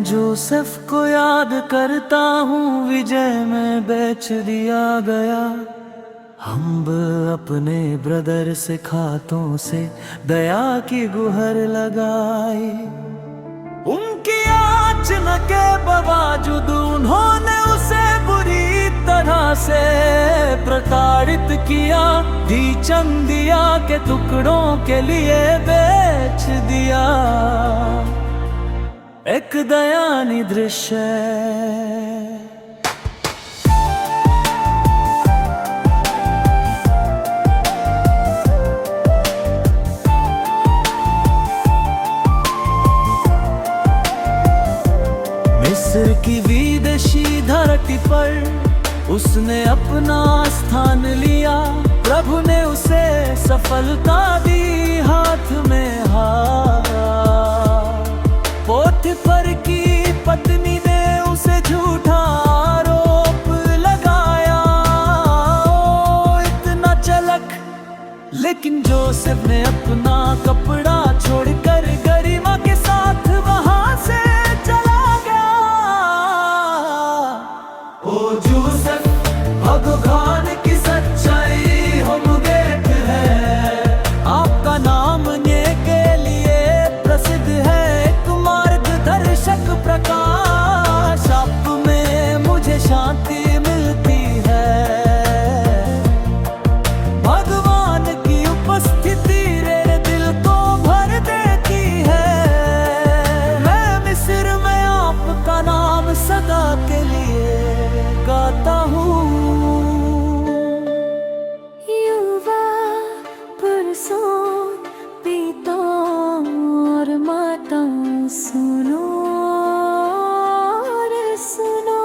Joseph को याद करता हूँ, विजय में बेच दिया गया। हम अपने ब्रदर से खातों से दया की गुहर लगाई। उनकी याचना के बावजूद उन्होंने उसे बुरी तरह से प्रताड़ित किया। दी चंदिया के टुकड़ों के लिए बेच दिया। एक दयानीय दृश्य मिस्र की विदेशी धरती पर उसने अपना स्थान लिया। प्रभु ने उसे सफलता दी, हाथ में हार। पोतीफर की पत्नी ने उसे झूठा आरोप लगाया। इतना चलक, लेकिन जोसेफ ने अपना कपड़ा छोड़कर गरिमा के साथ वहां से चला गया। ओ जोसेफ, भगवान की सच्चाई हमगेट है। आपका नाम ने के लिए प्रसिद्ध है। एक मार्गदर्शक प्रकाश, आप में मुझे शांति मिलती है। भगवान की उपस्थिति मेरे दिल को भर देती है। मैं मिस्र में आपका नाम सदा के लिए गाता हूँ। युवा पुरुषों, पिताओं और माताओं, सुनो और सुनो।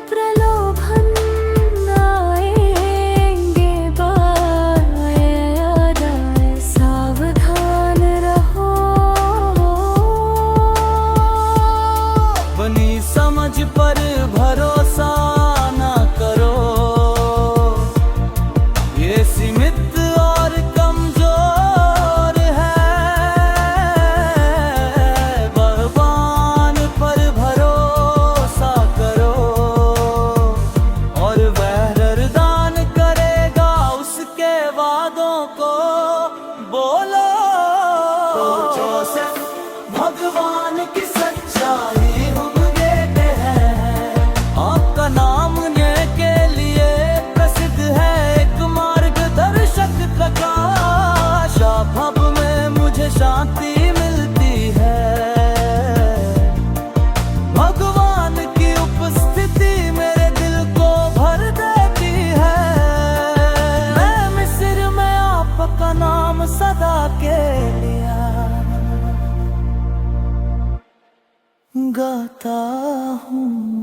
प्रलोभन आएंगे बार, सावधान रहो। बनी समझ पर भरोसा ना करो। ये सीमित और कमजोर है। भगवान पर भरोसा करो और वह वरदान करेगा। उसके वादों को बोलो। तो जोसेफ, भगवान की सच्चाई हम देते हैं। आपका नाम ने के लिए प्रसिद्ध है। एक मार्गदर्शक प्रकाश, आप में मुझे शांति मिलती है। भगवान की उपस्थिति मेरे दिल को भर देती है। मैं मिस्र में आपका नाम सदा के लिए गाता हूँ।